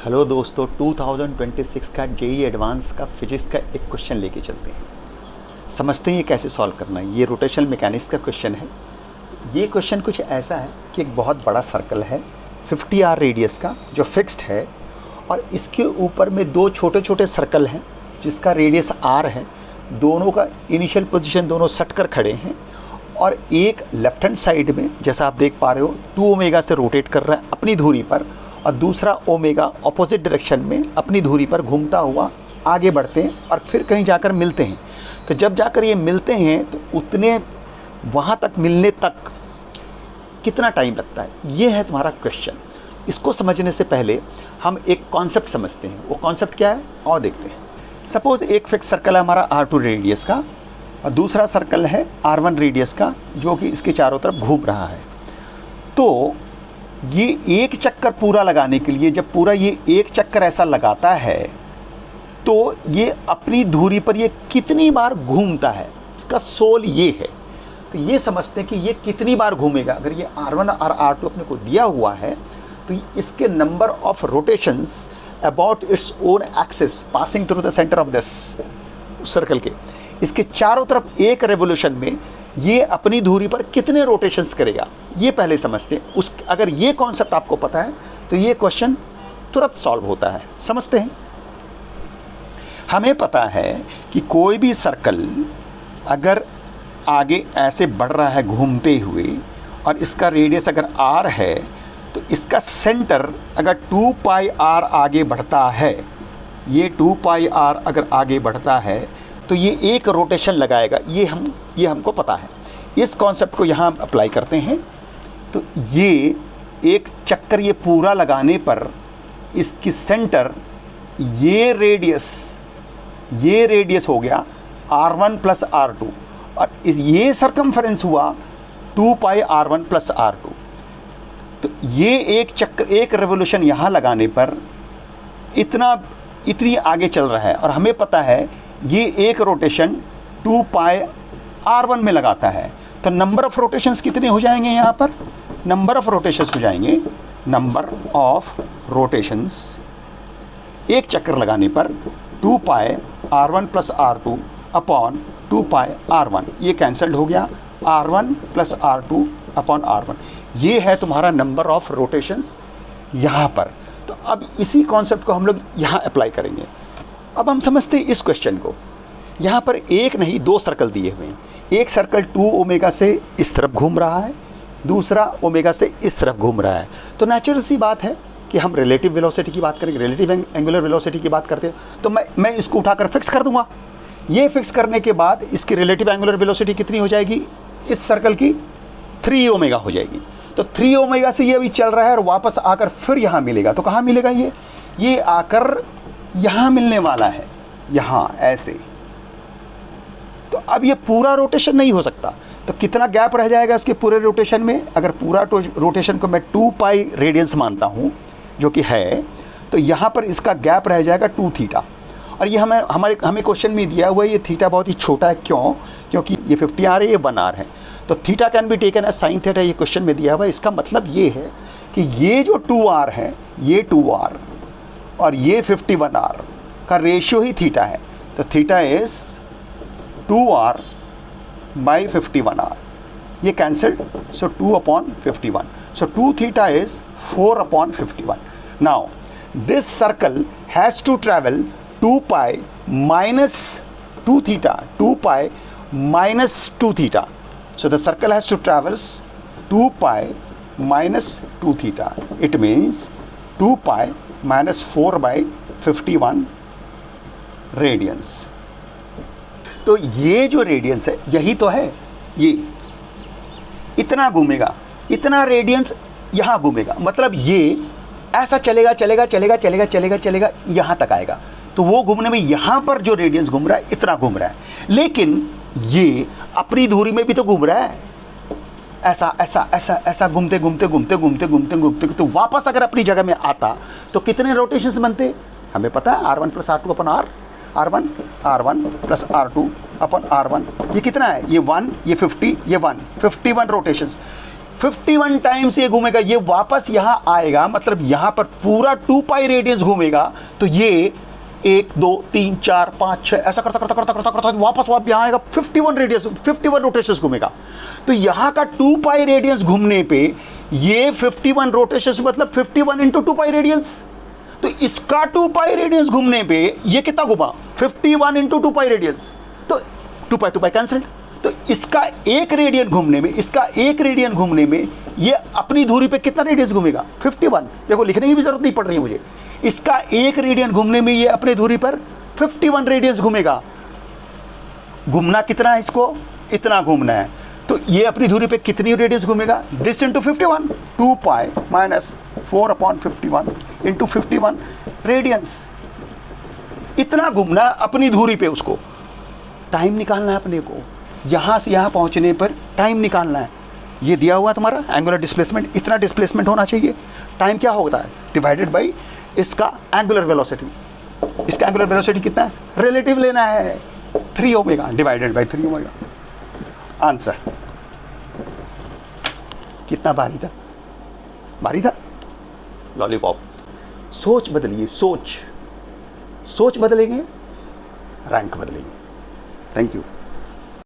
Hello दोस्तों, 2026 का JEE advance का फिजिक्स का एक क्वेश्चन लेके चलते हैं। समझते हैं ये कैसे सॉल्व करना है। ये रोटेशनल मैकेनिक्स का क्वेश्चन है। ये क्वेश्चन कुछ ऐसा है कि एक बहुत बड़ा सर्कल है 50 r रेडियस का जो फिक्स्ड है, और इसके ऊपर में दो छोटे छोटे सर्कल हैं जिसका रेडियस r है। दोनों का इनिशियल पोजीशन दोनों सट कर खड़े हैं, और एक लेफ्ट हैंड साइड में जैसा आप देख पा रहे हो 2 ओमेगा से रोटेट कर रहा है अपनी धुरी पर, और दूसरा ओमेगा ऑपोजिट डायरेक्शन में अपनी धुरी पर घूमता हुआ आगे बढ़ते हैं और फिर कहीं जाकर मिलते हैं। तो जब जाकर ये मिलते हैं तो उतने वहाँ तक मिलने तक कितना टाइम लगता है, ये है तुम्हारा क्वेश्चन। इसको समझने से पहले हम एक कॉन्सेप्ट समझते हैं। वो कॉन्सेप्ट क्या है और देखते हैं। सपोज़ एक फिक्स सर्कल है हमारा r2 रेडियस का, और दूसरा सर्कल है r1 रेडियस का जो कि इसके चारों तरफ घूम रहा है। तो ये एक चक्कर पूरा लगाने के लिए, जब पूरा ये एक चक्कर ऐसा लगाता है तो ये अपनी धुरी पर ये कितनी बार घूमता है, इसका सोल ये है। तो ये समझते हैं कि ये कितनी बार घूमेगा। अगर ये r1 और r2 अपने को दिया हुआ है तो इसके number of rotations about its own axis passing through the centre of this circle के, इसके चारों तरफ एक रेवोल्यूशन में ये अपनी धुरी पर कितने रोटेशंस करेगा, ये पहले समझते हैं। अगर ये कॉन्सेप्ट आपको पता है तो ये क्वेश्चन तुरंत सॉल्व होता है। समझते हैं। हमें पता है कि कोई भी सर्कल अगर आगे ऐसे बढ़ रहा है घूमते हुए, और इसका रेडियस अगर r है, तो इसका सेंटर अगर 2 पाई r आगे बढ़ता है, ये 2 पाई r अगर आगे बढ़ता है तो ये एक रोटेशन लगाएगा। ये हमको पता है। इस कॉन्सेप्ट को यहाँ अप्लाई करते हैं। तो ये एक चक्कर ये पूरा लगाने पर इसकी सेंटर ये रेडियस हो गया r1 प्लस r2, और ये सरकमफेरेंस हुआ 2 पाई r1 प्लस r2। तो ये एक चक्कर, एक रेवोल्यूशन यहाँ लगाने पर इतनी आगे चल रहा है, और हमें पता है ये एक रोटेशन 2 पाई r1 में लगाता है। तो नंबर ऑफ रोटेशंस कितने हो जाएंगे यहाँ पर? नंबर ऑफ रोटेशंस हो जाएंगे, नंबर ऑफ रोटेशंस एक चक्कर लगाने पर 2 पाई r1 प्लस r2 अपॉन 2 पाई r1। ये कैंसल्ड हो गया, r1 plus r2 upon r1। ये है तुम्हारा नंबर ऑफ रोटेशंस यहाँ पर। तो अब इसी कॉन्सेप्ट को हम लोग यहाँ अप्लाई करेंगे। अब हम समझते हैं इस क्वेश्चन को। यहाँ पर एक नहीं दो सर्कल दिए हुए हैं। एक सर्कल 2 ओमेगा से इस तरफ घूम रहा है, दूसरा ओमेगा से इस तरफ घूम रहा है। तो नेचुरल सी बात है कि हम रिलेटिव वेलोसिटी की बात करेंगे, रिलेटिव एंगुलर वेलोसिटी की बात करते हैं। तो मैं इसको उठाकर फिक्स कर दूंगा। ये फिक्स करने के बाद इसकी रिलेटिव एंगुलर वेलोसिटी कितनी हो जाएगी? इस सर्कल की 3 ओमेगा हो जाएगी। तो 3 ओमेगा से ये अभी चल रहा है और वापस आकर फिर यहाँ मिलेगा। तो कहाँ मिलेगा? ये आकर यहाँ मिलने वाला है, यहाँ ऐसे। तो अब ये पूरा रोटेशन नहीं हो सकता। तो कितना गैप रह जाएगा इसके पूरे रोटेशन में? अगर पूरा रोटेशन को मैं 2 पाई रेडियंस मानता हूँ जो कि है, तो यहाँ पर इसका गैप रह जाएगा 2 थीटा। और ये हमें क्वेश्चन में दिया हुआ है ये थीटा बहुत ही छोटा है। क्यों? क्योंकि ये 50 r है, ये 1 r है। तो theta can be taken as sine theta, ये क्वेश्चन में दिया हुआ है। इसका मतलब ये है कि ये जो 2 r है, ये 2 r और ये 51 r का रेशियो ही थीटा है। तो theta is 2 r by 51 r। ये cancelled, so 2 upon 51। So 2 theta is 4 upon 51। Now this circle has to travel 2 pi minus 2 theta, 2 pi minus 2 theta. So the circle has to traverse 2 pi minus 2 theta. It means 2 pi minus 4 by 51 radians. तो ये जो radiance है यही तो है, ये इतना घूमेगा, इतना रेडियंस यहाँ घूमेगा। मतलब ये ऐसा चलेगा चलेगा चलेगा चलेगा चलेगा चलेगा यहाँ तक आएगा। तो वो घूमने में यहाँ पर जो रेडियंस घूम रहा है इतना घूम रहा है, लेकिन ये अपनी धुरी में भी तो घूम रहा है। ऐसा ऐसा ऐसा ऐसा घूमते घूमते घूमते घूमते घूमते घूमते तो वापस अगर अपनी जगह में आता तो कितने रोटेशंस बनते? हमें पता है r1 प्लस r2 अपन r1 प्लस r2 अपन r1। ये कितना है? ये 1, ये 50, ये 1, 51 रोटेशंस। 51 टाइम्स ये घूमेगा, ये वापस यहाँ आएगा, मतलब यहाँ पर पूरा 2 पाई रेडियंस घूमेगा। तो ये 1 2 3 4 5 6 ऐसा करता करता करता करता करता वापस यहाँ आएगा, 51 रेडियंस, 51 रोटेशंस घूमेगा। तो यहाँ का 2 पाई रेडियंस घूमने पे ये 51 रोटेशंस मतलब 51 इंटू 2 पाई रेडियंस। तो इसका 2 पाई रेडियंस घूमने पे ये कितना घुमा, 51 इंटू 2 पाई रेडियंस। तो 2 पाई कैंसिल्ड। तो इसका एक रेडियन घूमने में, इसका एक रेडियन घूमने में ये अपनी धुरी पे कितना रेडियंस घूमेगा, 51। देखो लिखने की भी जरूरत नहीं पड़ रही है मुझे, इसका एक रेडियन घूमने में ये अपने धुरी पर 51 रेडियंस घूमेगा। घूमना कितना है, इसको इतना घूमना है। तो ये अपनी धुरी पे कितनी रेडियंस घूमेगा, this into 51, 2 pi minus 4/51 into 51 radians. इतना घूमना अपनी धुरी पे, उसको टाइम निकालना है अपने को, यहाँ से यहाँ पहुँचने पर टाइम निकालना है। ये दिया हुआ तुम्हारा एंगुलर डिस्प्लेसमेंट, इतना डिस्प्लेसमेंट होना चाहिए। टाइम क्या होता है, डिवाइडेड बाई इसका एंगुलर वेलोसिटी। इसका एंगुलर वेलोसिटी कितना है, रिलेटिव लेना है, 3 omega divided by 3 omega. Answer कितना भारी था, भारी था लॉलीपॉप। सोच बदलिए, सोच बदलेंगे, रैंक बदलेंगे। Thank you.